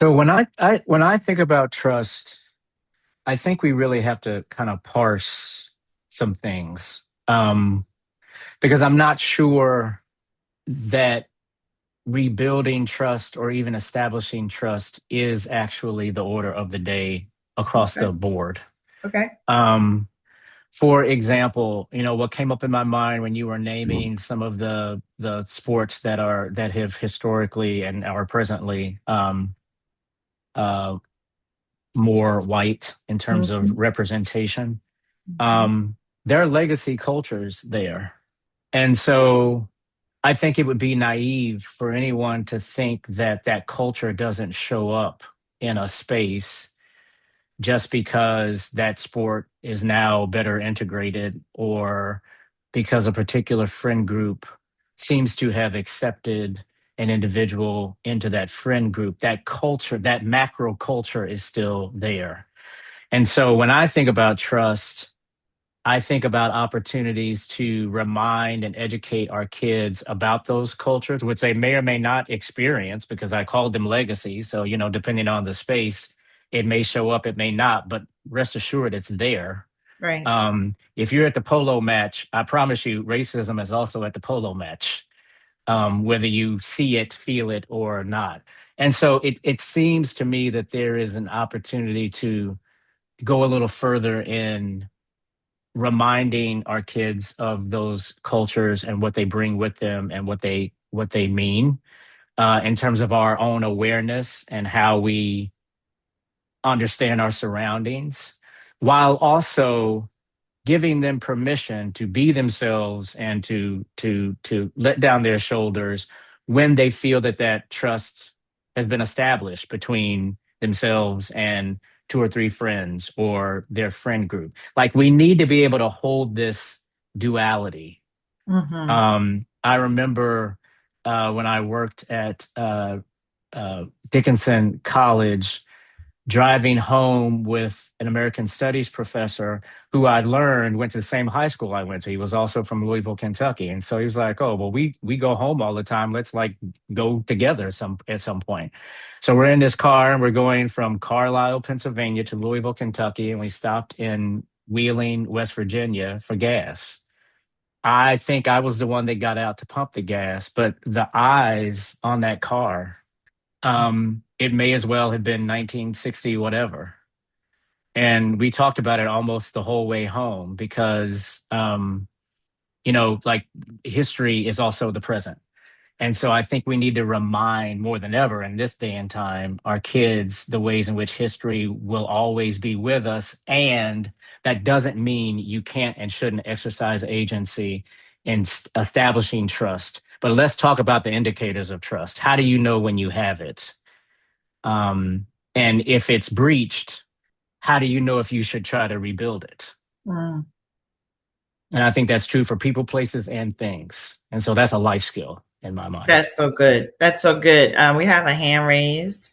So when I think about trust, I think we really have to kind of parse some things, because I'm not sure that rebuilding trust or even establishing trust is actually the order of the day across Okay. the board. Okay. Um, for example, what came up in my mind when you were naming some of the sports that have historically and are presently uh, more white in terms of Mm-hmm. representation. Mm-hmm. Um, there are legacy cultures there, and so I think it would be naive for anyone to think that that culture doesn't show up in a space just because that sport is now better integrated or because a particular friend group seems to have accepted an individual into that friend group. That culture, that macro culture is still there. And so when I think about trust, I think about opportunities to remind and educate our kids about those cultures, which they may or may not experience because I called them legacy. So, depending on the space, it may show up, it may not, but rest assured it's there. Right. If you're at the polo match, I promise you, racism is also at the polo match, whether you see it, feel it, or not. And so it seems to me that there is an opportunity to go a little further in reminding our kids of those cultures and what they bring with them and what they mean, in terms of our own awareness and how we understand our surroundings, while also giving them permission to be themselves and to let down their shoulders when they feel that that trust has been established between themselves and two or three friends or their friend group. Like, we need to be able to hold this duality. Mm-hmm. I remember when I worked at Dickinson College, driving home with an American Studies professor who I learned went to the same high school I went to. He was also from Louisville, Kentucky, and so he was like, "Oh, well, we go home all the time. Let's like go together at some point." So we're in this car and we're going from Carlisle, Pennsylvania to Louisville, Kentucky, and we stopped in Wheeling, West Virginia for gas. I think I was the one that got out to pump the gas, but the eyes on that car, it may as well have been 1960 whatever. And we talked about it almost the whole way home because, like, history is also the present. And so I think we need to remind more than ever in this day and time our kids the ways in which history will always be with us. And that doesn't mean you can't and shouldn't exercise agency in establishing trust. But let's talk about the indicators of trust. How do you know when you have it? Um, and if it's breached, how do you know if you should try to rebuild it? Mm. And I think that's true for people, places, and things. And so that's a life skill in my mind. That's so good. That's so good. We have a hand raised.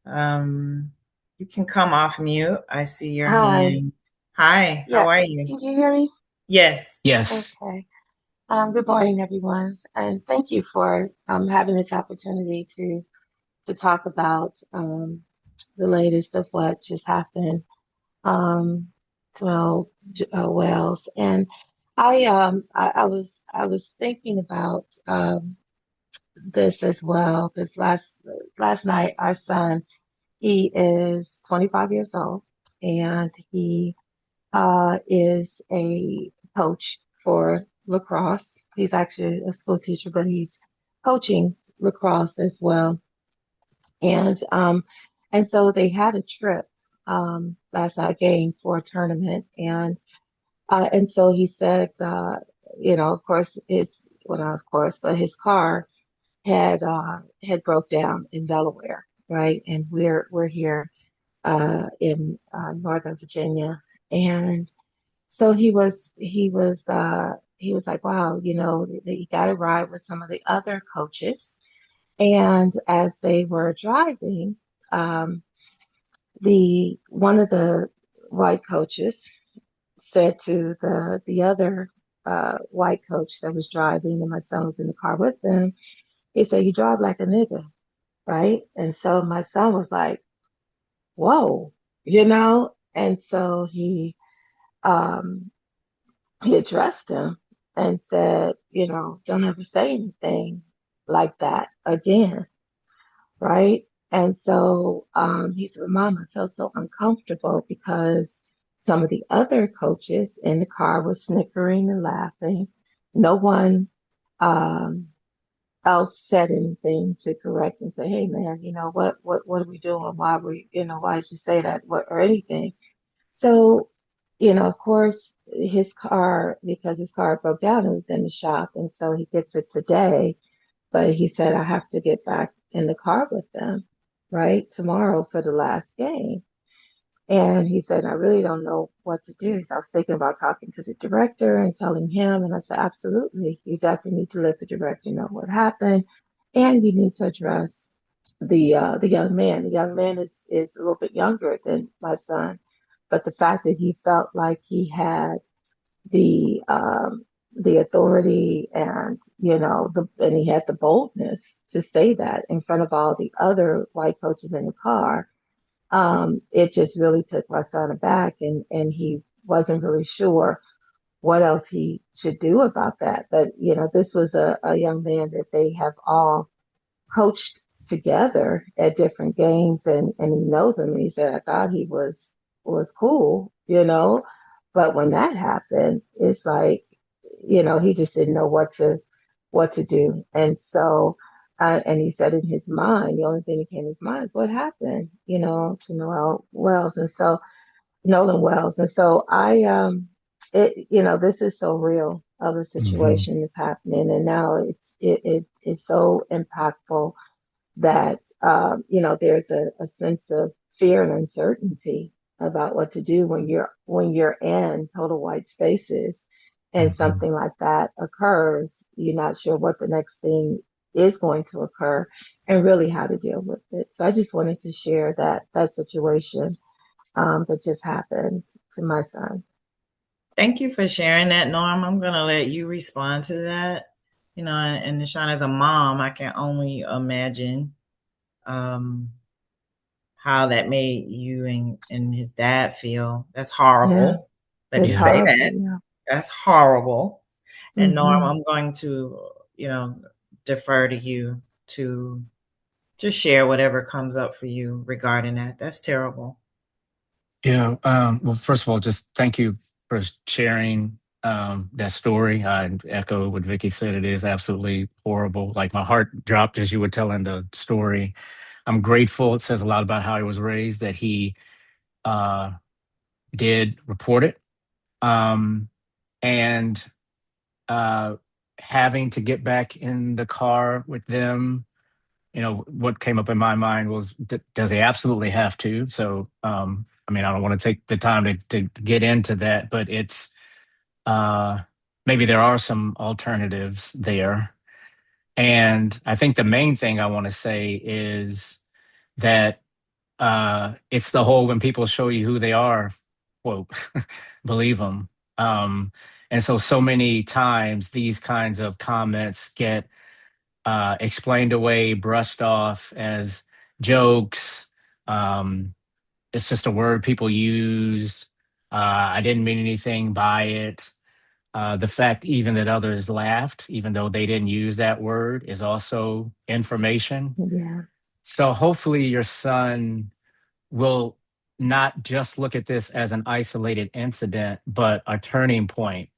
Um, you can come off mute. I see your Hi. hand. Hi, Yeah. how are you? Can you hear me? Yes. Yes. Okay. Good morning, everyone, and thank you for having this opportunity to talk about the latest of what just happened um, to Wells. And I was thinking about this as well because last night our son, he is 25 years old, and he is a coach for lacrosse. He's actually a school teacher, but he's coaching lacrosse as well. And so they had a trip last night game for a tournament, and so he said, of course, his well, not of course, but his car had broke down in Delaware, right? And we're here in Northern Virginia, and so he was like, wow, he got a ride with some of the other coaches. And as they were driving, um, the one of the white coaches said to the other white coach that was driving, and my son was in the car with them, he said, "You drive like a nigga," right? And so my son was like, whoa, and so um he addressed him and said, don't ever say anything like that again, right? And so he said, Mom, I felt so uncomfortable because some of the other coaches in the car were snickering and laughing. No one um, else said anything to correct and say, hey, man, what are we doing? Why did you say that? What, or anything? So, of course, his car, because his car broke down, it was in the shop. And so he gets it today. But he said, I have to get back in the car with them, right, tomorrow for the last game. And he said, I really don't know what to do. So I was thinking about talking to the director and telling him. And I said, absolutely. You definitely need to let the director know what happened. And you need to address the young man. The young man is a little bit younger than my son, but the fact that he felt like he had the um, the authority and and he had the boldness to say that in front of all the other white coaches in the car, it just really took my son aback, and he wasn't really sure what else he should do about that. But this was a young man that they have all coached together at different games, and he knows him. And he said, I thought he was cool, but when that happened, it's like, he just didn't know what to do. And so, and he said in his mind, the only thing that came to his mind is what happened, to Noel Wells. And so Nolan Wells. And so this is so real of a Hmm. situation that's happening. And now it's so impactful that, there's a sense of fear and uncertainty about what to do when you're in total white spaces and Hmm. something like that occurs. You're not sure what the next thing is going to occur and really how to deal with it. So I just wanted to share that situation that just happened to my son. Thank you for sharing that, Norm. I'm going to let you respond to that. And Nishan, as a mom, I can only imagine um, how that made you and his dad feel. That's Yeah, horrible. Let me it's Yeah. say horrible. that. Yeah. That's horrible. And Norm, Hmm. I'm going to, defer to you to just share whatever comes up for you regarding that. That's terrible. Yeah. Well, first of all, just thank you for sharing that story. I echo what Vicky said. It is absolutely horrible. Like my heart dropped as you were telling the story. I'm grateful. It says a lot about how he was raised that he uh, did report it. Um, and uh, having to get back in the car with them, what came up in my mind was, does he absolutely have to? So, I mean, I don't want to take the time to get into that, but it's uh, maybe there are some alternatives there. And I think the main thing I want to say is that it's the whole when people show you who they are quote, believe them. Um, and so many times these kinds of comments get explained away, brushed off as jokes. Um, it's just a word people use. I didn't mean anything by it. The fact even that others laughed, even though they didn't use that word, is also information. Yeah. So hopefully your son will not just look at this as an isolated incident, but a turning point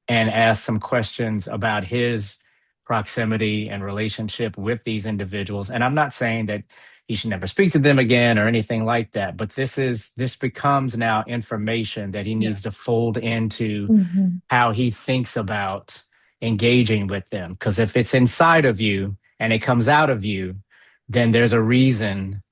and ask some questions about his proximity and relationship with these individuals. And I'm not saying that he should never speak to them again or anything like that, but this becomes now information that he Yeah. needs to fold into Hmm. how he thinks about engaging with them. Because if it's inside of you and it comes out of you, then there's a reason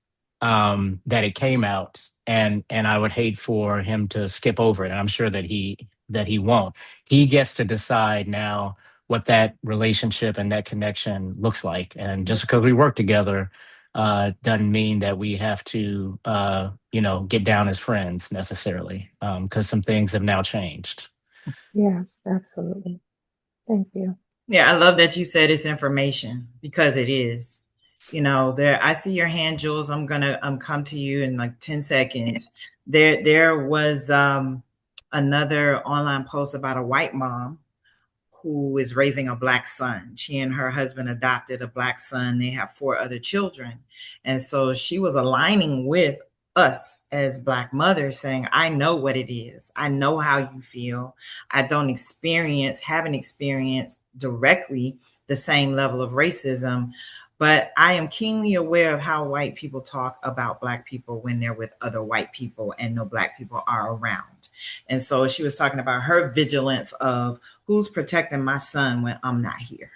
that it came out, and I would hate for him to skip over it. And I'm sure that he won't. He gets to decide now what that relationship and that connection looks like. And just because we work together doesn't mean that we have to get down as friends necessarily, because some things have now changed. Yes, absolutely. Thank you. Yeah, I love that you said it's information because it is. There I see your hand, Jules. I'm gonna come to you in like 10 seconds. There was another online post about a white mom who is raising a black son. She and her husband adopted a black son. They have four other children. And so she was aligning with us as black mothers, saying, I know what it is. I know how you feel. I haven't experienced directly the same level of racism, but I am keenly aware of how white people talk about black people when they're with other white people and no black people are around. And so she was talking about her vigilance of who's protecting my son when I'm not here?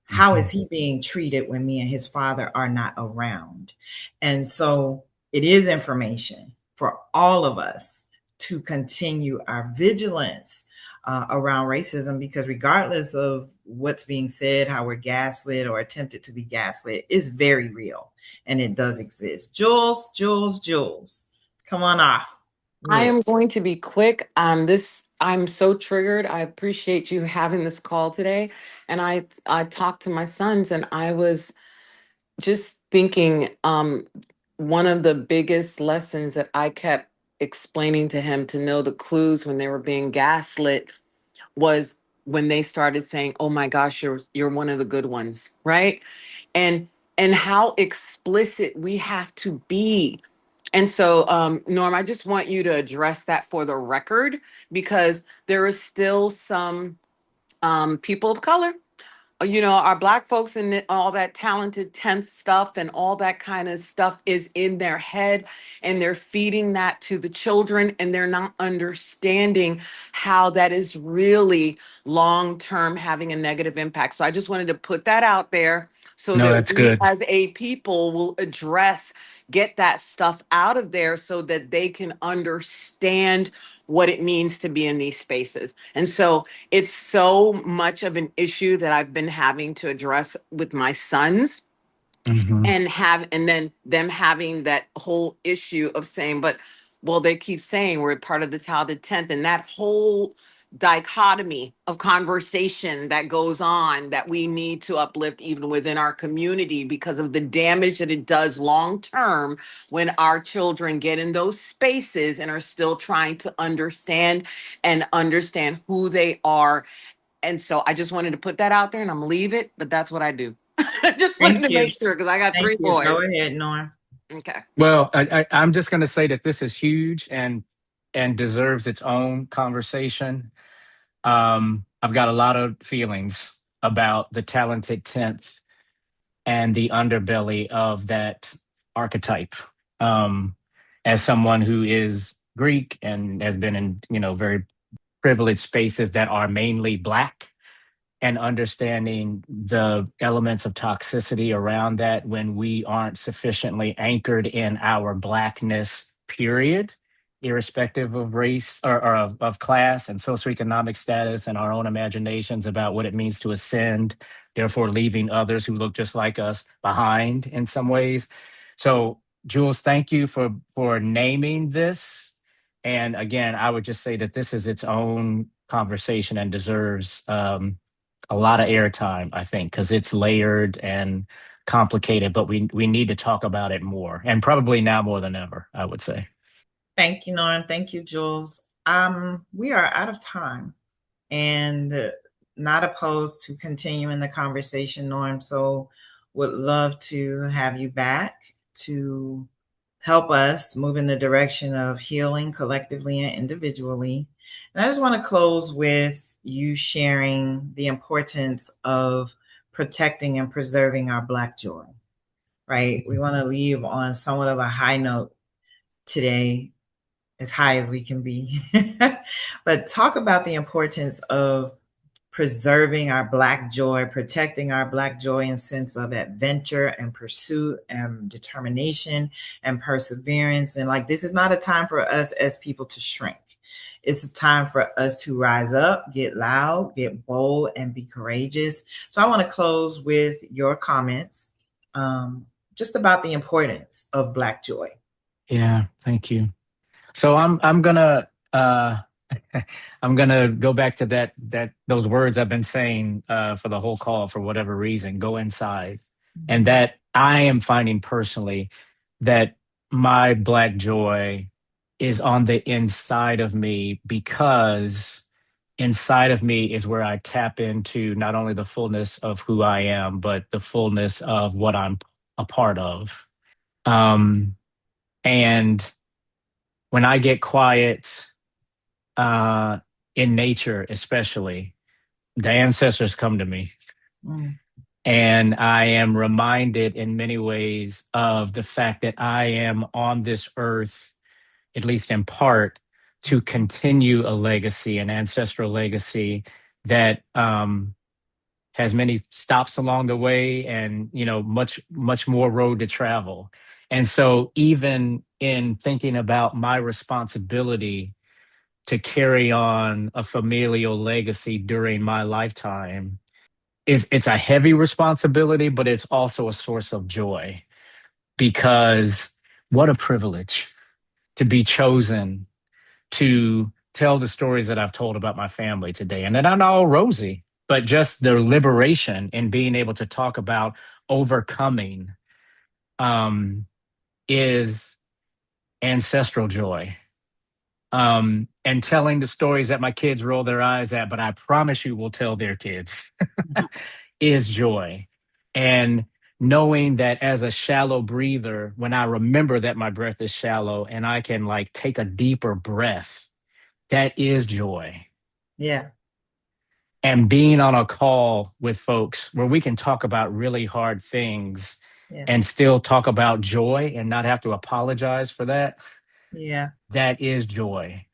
How is Mhm. he being treated when me and his father are not around? And so it is information for all of us to continue our vigilance around racism, because regardless of what's being said, how we're gaslit or attempted to be gaslit, is very real and it does exist. Jules, Jules, Jules, come on off I am mute. going to be quick. I'm so triggered. I appreciate you having this call today. And I talked to my sons and I was just thinking one of the biggest lessons that I kept explaining to him to know the clues when they were being gaslit was when they started saying, "Oh my gosh, you're one of the good ones," right? And and how explicit we have to be. And so, Norm, I just want you to address that for the record, because there is still some people of color, our black folks and all that talented 10th stuff and all that kind of stuff is in their head, and they're feeding that to the children, and they're not understanding how that is really long term having a negative impact. So I just wanted to put that out there so No, that that's we good. as a people will get that stuff out of there so that they can understand what it means to be in these spaces. And so it's so much of an issue that I've been having to address with my sons, Hmm. and then them having that whole issue of saying, but well, they keep saying we're part of the talented 10th, and that whole dichotomy of conversation that goes on that we need to uplift even within our community, because of the damage that it does long term when our children get in those spaces and are still trying to understand who they are. And so I just wanted to put that out there, and I'm gonna leave it, but that's what I do. I just wanted Thank to you. make sure because I got Thank three you. Go boys. ahead, Norm. Okay. Well, I'm just going to say that this is huge and deserves its own conversation. I've got a lot of feelings about the talented 10th and the underbelly of that archetype. Um, as someone who is Greek and has been in, very privileged spaces that are mainly Black, and understanding the elements of toxicity around that when we aren't sufficiently anchored in our Blackness, period, irrespective of race or of class and socioeconomic status, and our own imaginations about what it means to ascend, therefore leaving others who look just like us behind in some ways. So, Jules, thank you for naming this. And again, I would just say that this is its own conversation and deserves a lot of airtime, I think, because it's layered and complicated, but we need to talk about it more, and probably now more than ever, I would say. Thank you, Norm. Thank you, Jules. We are out of time and not opposed to continuing the conversation, Norm. So would love to have you back to help us move in the direction of healing collectively and individually. And I just want to close with you sharing the importance of protecting and preserving our Black joy, right? We want to leave on somewhat of a high note today, as high as we can be. But talk about the importance of preserving our Black joy, protecting our Black joy in sense of adventure and pursuit and determination and perseverance. And like, this is not a time for us as people to shrink. It's a time for us to rise up, get loud, get bold, and be courageous. So I want to close with your comments just about the importance of Black joy. Yeah, thank you. So I'm gonna I'm gonna go back to that those words I've been saying for the whole call for whatever reason. Go inside, and that I am finding personally that my Black joy is on the inside of me, because inside of me is where I tap into not only the fullness of who I am, but the fullness of what I'm a part of. Um, and when I get quiet, uh, in nature, especially, the ancestors come to me. Mm. And I am reminded in many ways of the fact that I am on this earth, at least in part, to continue a legacy, an ancestral legacy that has many stops along the way, and much more road to travel. And so even in thinking about my responsibility to carry on a familial legacy during my lifetime, it's a heavy responsibility, but it's also a source of joy, because what a privilege to be chosen to tell the stories that I've told about my family today. And they're not all rosy, but just the liberation in being able to talk about overcoming um, is ancestral joy. And telling the stories that my kids roll their eyes at, but I promise you will tell their kids, is joy. And knowing that as a shallow breather, when I remember that my breath is shallow and I can like take a deeper breath, that is joy. Yeah. And being on a call with folks where we can talk about really hard things Yeah. and still talk about joy and not have to apologize for that, Yeah. that is joy.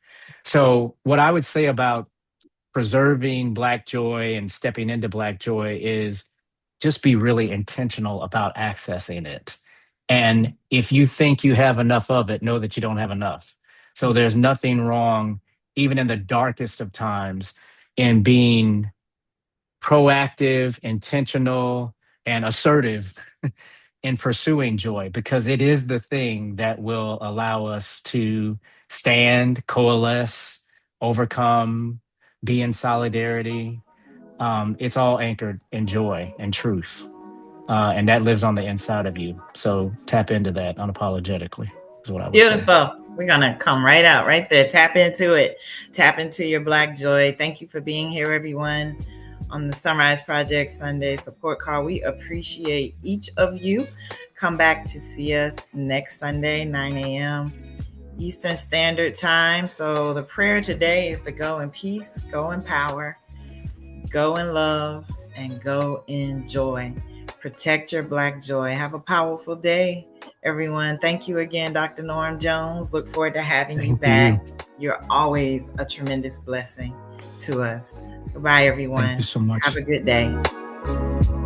So what I would say about preserving Black joy and stepping into Black joy is just be really intentional about accessing it. And if you think you have enough of it, know that you don't have enough. So there's nothing wrong, even in the darkest of times, in being proactive, intentional, and assertive in pursuing joy, because it is the thing that will allow us to stand, coalesce, overcome, be in solidarity. It's all anchored in joy and truth. And that lives on the inside of you. So tap into that unapologetically is what I would say. Beautiful. We're going to come right out right there. Tap into it. Tap into your Black joy. Thank you for being here, everyone, on the SonRise Project Sunday support call. We appreciate each of you. Come back to see us next Sunday, 9 a.m. Eastern Standard Time. So the prayer today is to go in peace, go in power, go in love, and go in joy. Protect your Black joy. Have a powerful day, everyone. Thank you again, Dr. Norm Jones. Look forward to having you Thank back. you. You're always a tremendous blessing to us. Goodbye, everyone. Thank you so much. Have a good day.